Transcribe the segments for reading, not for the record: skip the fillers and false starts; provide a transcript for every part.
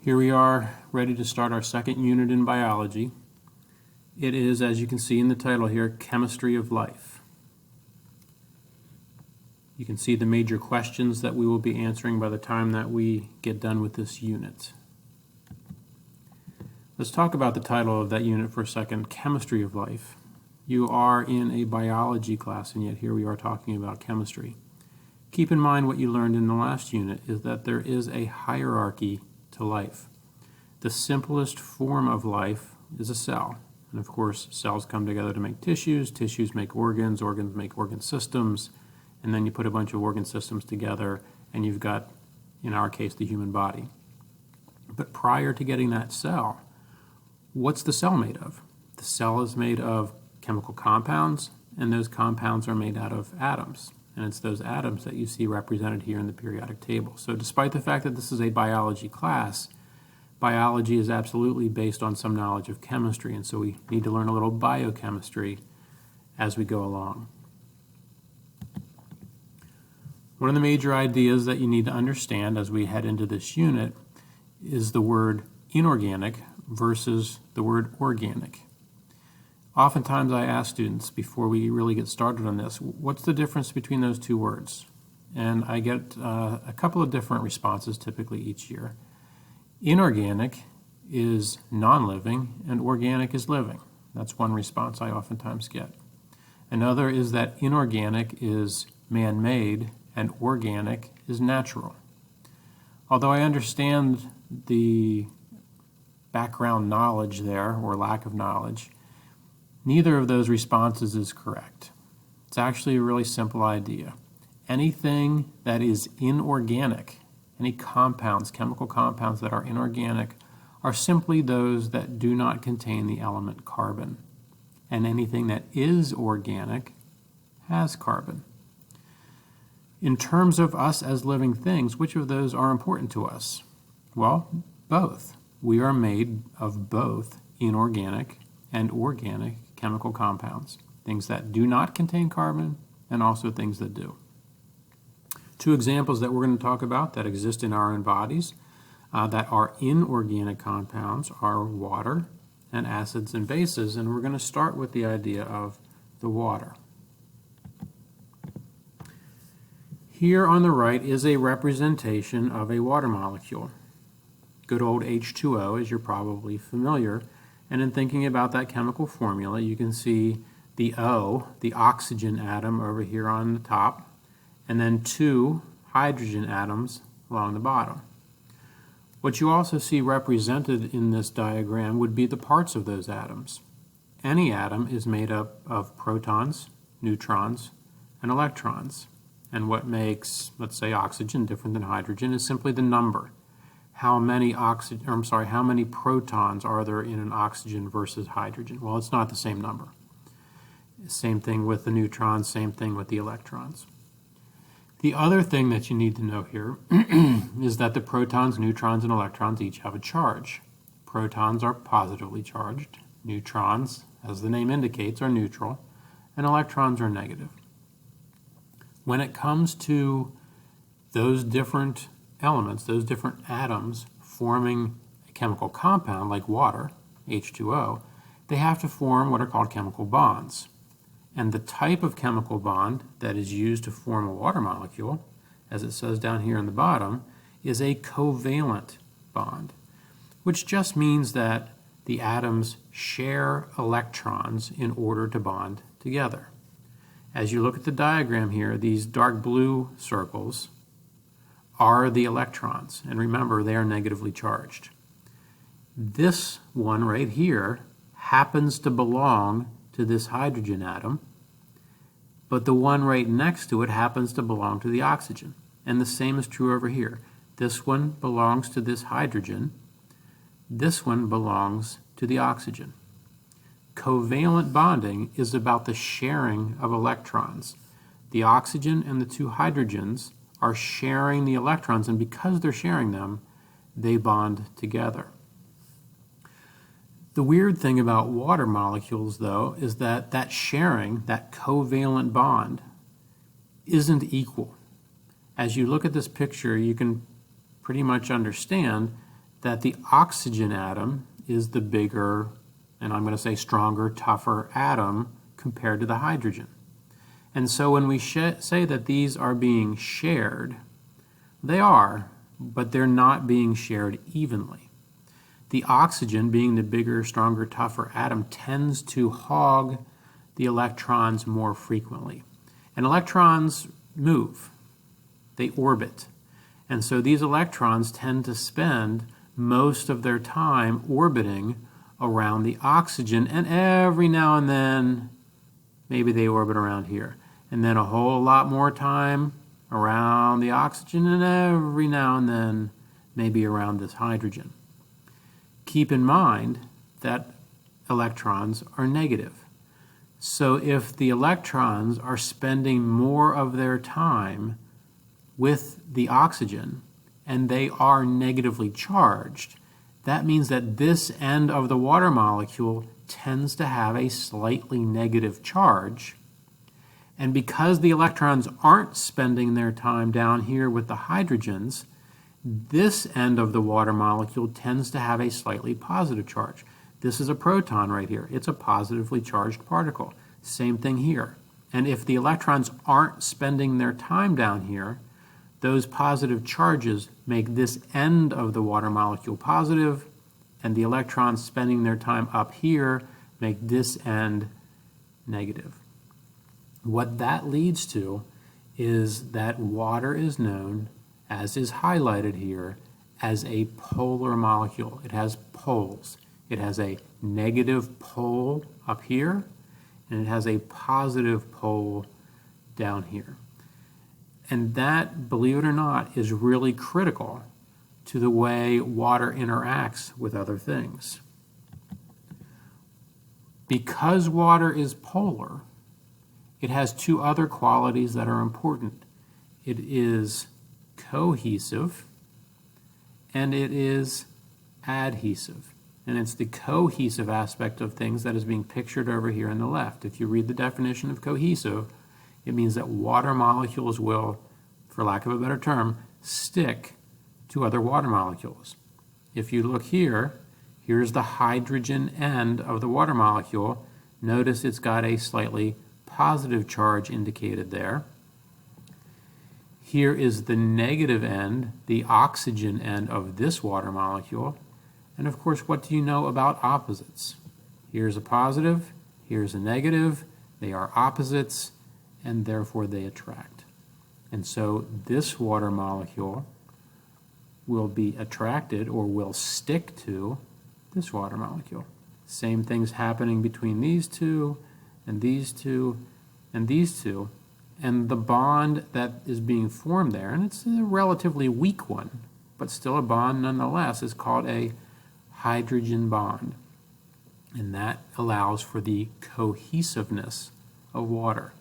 Here we are, ready to start our second unit in biology. It is, as you can see in the title here, Chemistry of Life. You can see the major questions that we will be answering by the time that we get done with this unit. Let's talk about the title of that unit for a second, Chemistry of Life. You are in a biology class, and yet here we are talking about chemistry. Keep in mind what you learned in the last unit is that there is a hierarchy to life. The simplest form of life is a cell. And of course, cells come together to make tissues, tissues make organs, organs make organ systems, and then you put a bunch of organ systems together and you've got, in our case, the human body. But prior to getting that cell, what's the cell made of? The cell is made of chemical compounds, and those compounds are made out of atoms. And it's those atoms that you see represented here in the periodic table. So despite the fact that this is a biology class, biology is absolutely based on some knowledge of chemistry, and so we need to learn a little biochemistry as we go along. One of the major ideas that you need to understand as we head into this unit is the word inorganic versus the word organic. Oftentimes I ask students before we really get started on this, what's the difference between those two words? And I get a couple of different responses typically each year. Inorganic is non-living and organic is living. That's one response I oftentimes get. Another is that inorganic is man-made and organic is natural. Although I understand the background knowledge there, or lack of knowledge, neither of those responses is correct. It's actually a really simple idea. Anything that is inorganic, any compounds, chemical compounds that are inorganic, are simply those that do not contain the element carbon. And anything that is organic has carbon. In terms of us as living things, which of those are important to us? Well, both. We are made of both inorganic and organic chemical compounds, things that do not contain carbon and also things that do. Two examples that we're going to talk about that exist in our own bodies that are inorganic compounds are water and acids and bases, and we're going to start with the idea of the water. Here on the right is a representation of a water molecule. Good old H2O, as you're probably familiar. And in thinking about that chemical formula, you can see the O, the oxygen atom over here on the top, and then two hydrogen atoms along the bottom. What you also see represented in this diagram would be the parts of those atoms. Any atom is made up of protons, neutrons, and electrons. And what makes, let's say, oxygen different than hydrogen is simply the number. How many protons are there in an oxygen versus hydrogen? Well, it's not the same number. Same thing with the neutrons, same thing with the electrons. The other thing that you need to know here is that the protons, neutrons, and electrons each have a charge. Protons are positively charged. Neutrons, as the name indicates, are neutral, and electrons are negative. When it comes to those different elements, those different atoms forming a chemical compound like water, H2O, they have to form what are called chemical bonds. And the type of chemical bond that is used to form a water molecule, as it says down here in the bottom, is a covalent bond, which just means that the atoms share electrons in order to bond together. As you look at the diagram here, these dark blue circles are the electrons, and remember, they are negatively charged. This one right here happens to belong to this hydrogen atom, but the one right next to it happens to belong to the oxygen. And the same is true over here. This one belongs to this hydrogen. This one belongs to the oxygen. Covalent bonding is about the sharing of electrons. The oxygen and the two hydrogens are sharing the electrons, and because they're sharing them, they bond together. The weird thing about water molecules, though, is that that sharing, that covalent bond, isn't equal. As you look at this picture, you can pretty much understand that the oxygen atom is the bigger, and I'm going to say stronger, tougher atom compared to the hydrogen. And so when we say that these are being shared, they are, but they're not being shared evenly. The oxygen, being the bigger, stronger, tougher atom, tends to hog the electrons more frequently. And electrons move, they orbit. And so these electrons tend to spend most of their time orbiting around the oxygen, and every now and then maybe they orbit around here, and then a whole lot more time around the oxygen, and every now and then maybe around this hydrogen. Keep in mind that electrons are negative. So if the electrons are spending more of their time with the oxygen and they are negatively charged, that means that this end of the water molecule tends to have a slightly negative charge. And because the electrons aren't spending their time down here with the hydrogens, this end of the water molecule tends to have a slightly positive charge. This is a proton right here. It's a positively charged particle. Same thing here. And if the electrons aren't spending their time down here, those positive charges make this end of the water molecule positive, and the electrons spending their time up here make this end negative. What that leads to is that water is known, as is highlighted here, as a polar molecule. It has poles. It has a negative pole up here, and it has a positive pole down here. And that, believe it or not, is really critical to the way water interacts with other things. Because water is polar, it has two other qualities that are important. It is cohesive and it is adhesive. And it's the cohesive aspect of things that is being pictured over here on the left. If you read the definition of cohesive, it means that water molecules will, for lack of a better term, stick to other water molecules. If you look here, here's the hydrogen end of the water molecule. Notice it's got a slightly positive charge indicated there. Here is the negative end, the oxygen end of this water molecule. And of course, what do you know about opposites? Here's a positive, here's a negative. They are opposites, and therefore they attract. And so this water molecule will be attracted or will stick to this water molecule. Same things happening between these two and these two and these two. And the bond that is being formed there, and it's a relatively weak one, but still a bond nonetheless, is called a hydrogen bond. And that allows for the cohesiveness of water.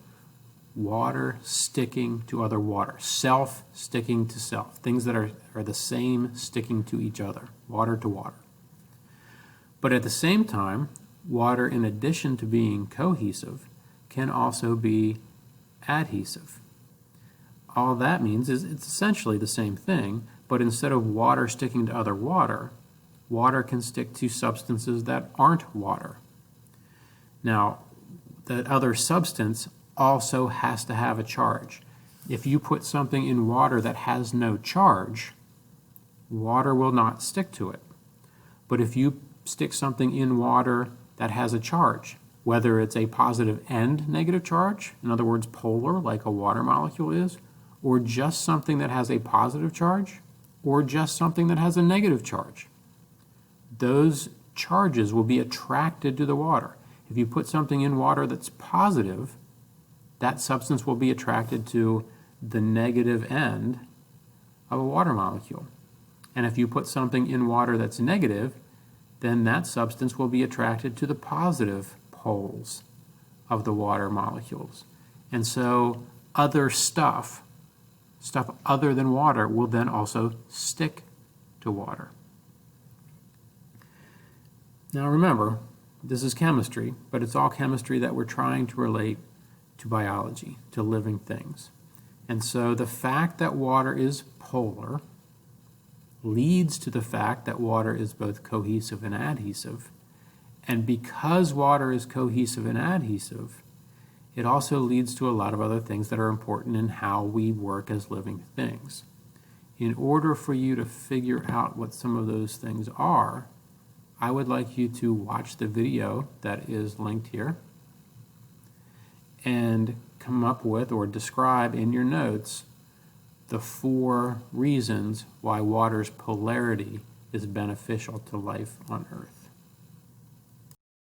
Water sticking to other water. Self sticking to self. Things that are the same sticking to each other. Water to water. But at the same time, water, in addition to being cohesive, can also be adhesive. All that means is it's essentially the same thing, but instead of water sticking to other water, water can stick to substances that aren't water. Now, that other substance also has to have a charge. If you put something in water that has no charge, water will not stick to it. But if you stick something in water that has a charge, whether it's a positive and negative charge, in other words, polar, like a water molecule is, or just something that has a positive charge, or just something that has a negative charge, those charges will be attracted to the water. If you put something in water that's positive, that substance will be attracted to the negative end of a water molecule. And if you put something in water that's negative, then that substance will be attracted to the positive poles of the water molecules. And so other stuff other than water, will then also stick to water. Now remember, this is chemistry, but it's all chemistry that we're trying to relate to biology, to living things. And so the fact that water is polar leads to the fact that water is both cohesive and adhesive. And because water is cohesive and adhesive, it also leads to a lot of other things that are important in how we work as living things. In order for you to figure out what some of those things are, I would like you to watch the video that is linked here and come up with or describe in your notes the 4 reasons why water's polarity is beneficial to life on Earth.